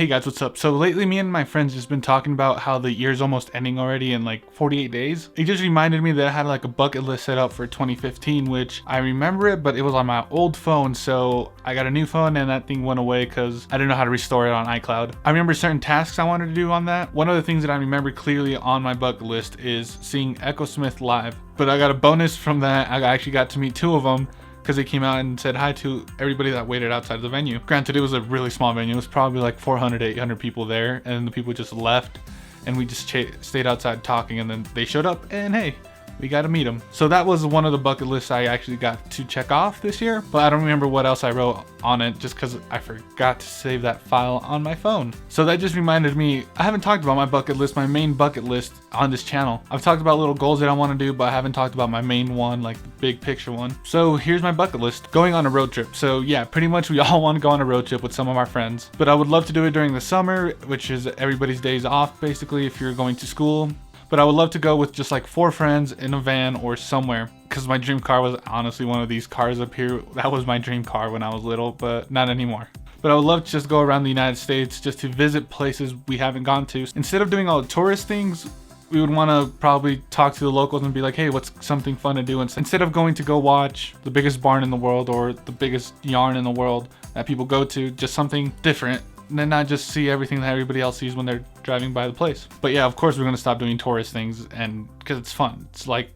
Hey guys, what's up? So lately me and my friends just been talking about how the year's almost ending already in like 48 days. It just reminded me that I had like a bucket list set up for 2015, which I remember it, but it was on my old phone. So I got a new phone and that thing went away because I didn't know how to restore it on iCloud. I remember certain tasks I wanted to do on that. One of the things that I remember clearly on my bucket list is seeing Echosmith live. But I got a bonus from that. I actually got to meet two of them, because they came out and said hi to everybody that waited outside of the venue. Granted, it was a really small venue. It was probably like 400, 800 people there, and the people just left, and we just stayed outside talking, and then they showed up, and hey, we got to meet them. So that was one of the bucket lists I actually got to check off this year, but I don't remember what else I wrote on it just because I forgot to save that file on my phone. So that just reminded me, I haven't talked about my bucket list, my main bucket list on this channel. I've talked about little goals that I want to do, but I haven't talked about my main one, like the big picture one. So here's my bucket list: going on a road trip. So yeah, pretty much we all want to go on a road trip with some of our friends, but I would love to do it during the summer, which is everybody's days off basically if you're going to school. But I would love to go with just like 4 friends in a van or somewhere, because my dream car was honestly one of these cars up here. That was my dream car when I was little, but not anymore. But I would love to just go around the United States just to visit places we haven't gone to. Instead of doing all the tourist things, we would want to probably talk to the locals and be like, hey, what's something fun to do? And instead of going to go watch the biggest barn in the world or the biggest yarn in the world that people go to, just something different, and then not just see everything that everybody else sees when they're driving by the place. But yeah, of course we're gonna stop doing tourist things, and because it's fun.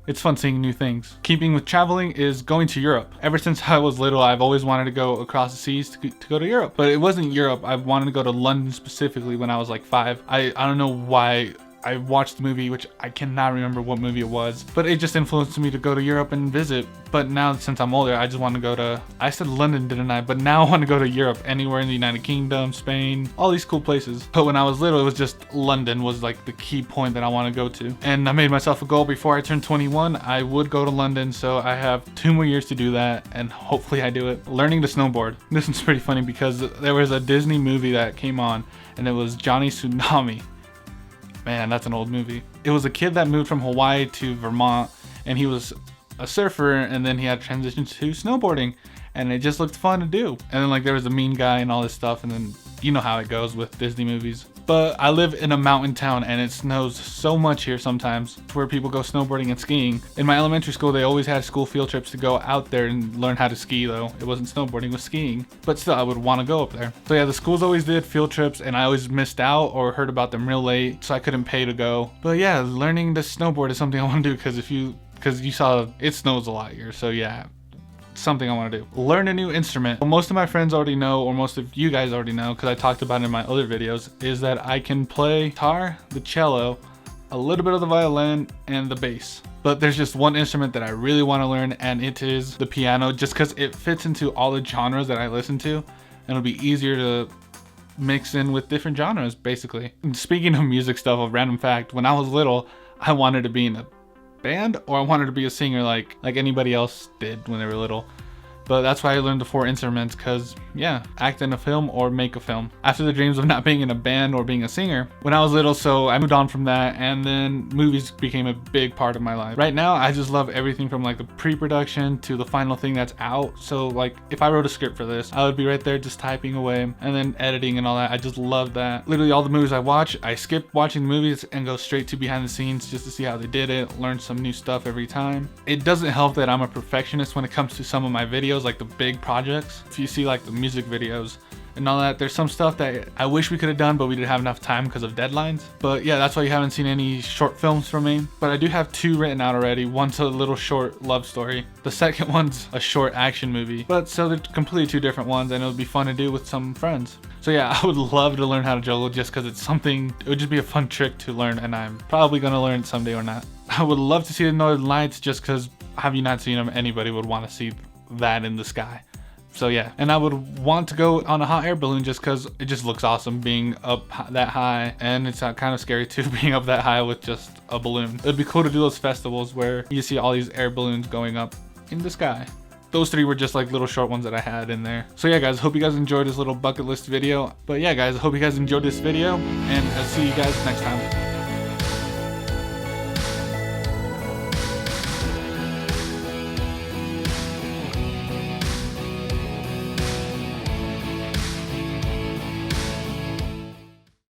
It's fun seeing new things. Keeping with traveling is going to Europe. Ever since I was little, I've always wanted to go across the seas to go to Europe. But it wasn't Europe. I wanted to go to London specifically when I was like 5. I don't know why. I watched the movie, which I cannot remember what movie it was, but it just influenced me to go to Europe and visit. But now since I'm older, I just want to go to, I said London, didn't I? But now I want to go to Europe, anywhere in the United Kingdom, Spain, all these cool places. But when I was little, it was just London was like the key point that I want to go to. And I made myself a goal before I turned 21, I would go to London. So I have 2 more years to do that, and hopefully I do it. Learning to snowboard. This one's pretty funny because there was a Disney movie that came on, and it was Johnny Tsunami. Man, that's an old movie. It was a kid that moved from Hawaii to Vermont, and he was a surfer, and then he had transitioned to snowboarding, and it just looked fun to do. And then like there was a mean guy and all this stuff, and then you know how it goes with Disney movies. But I live in a mountain town and it snows so much here sometimes, where people go snowboarding and skiing. In my elementary school, they always had school field trips to go out there and learn how to ski, though. It wasn't snowboarding, it was skiing. But still, I would want to go up there. So yeah, the schools always did field trips, and I always missed out or heard about them real late, so I couldn't pay to go. But yeah, learning to snowboard is something I want to do, because you saw it snows a lot here, so yeah. Something I want to do. Learn a new instrument. Well, most of my friends already know, or most of you guys already know, because I talked about it in my other videos, is that I can play guitar, the cello, a little bit of the violin, and the bass. But there's just one instrument that I really want to learn, and it is the piano, just because it fits into all the genres that I listen to, and it'll be easier to mix in with different genres, basically. And speaking of music stuff, a random fact, when I was little, I wanted to be in a band, or I wanted to be a singer like anybody else did when they were little. But that's why I learned the 4 instruments, because yeah, act in a film or make a film. After the dreams of not being in a band or being a singer when I was little, so I moved on from that, and then movies became a big part of my life. Right now, I just love everything from like the pre-production to the final thing that's out. So like if I wrote a script for this, I would be right there just typing away, and then editing and all that. I just love that. Literally all the movies I watch, I skip watching the movies and go straight to behind the scenes just to see how they did it, learn some new stuff every time. It doesn't help that I'm a perfectionist when it comes to some of my videos, like the big projects. If you see like the music videos and all that, there's some stuff that I wish we could have done, but we didn't have enough time because of deadlines. But yeah, that's why you haven't seen any short films from me. But I do have 2 written out already. One's a little short love story. The second one's a short action movie. But so they're completely 2 different ones, and it would be fun to do with some friends. So yeah, I would love to learn how to juggle, just because it's something, it would just be a fun trick to learn, and I'm probably gonna learn it someday or not. I would love to see the Northern Lights, just because have you not seen them, anybody would want to see that in the sky. So yeah, and I would want to go on a hot air balloon just because it just looks awesome being up that high, and it's kind of scary too being up that high with just a balloon. It'd be cool to do those festivals where you see all these air balloons going up in the sky. Those 3 were just like little short ones that I had in there. So yeah guys, hope you guys enjoyed this little bucket list video. But yeah guys, I hope you guys enjoyed this video, and I'll see you guys next time.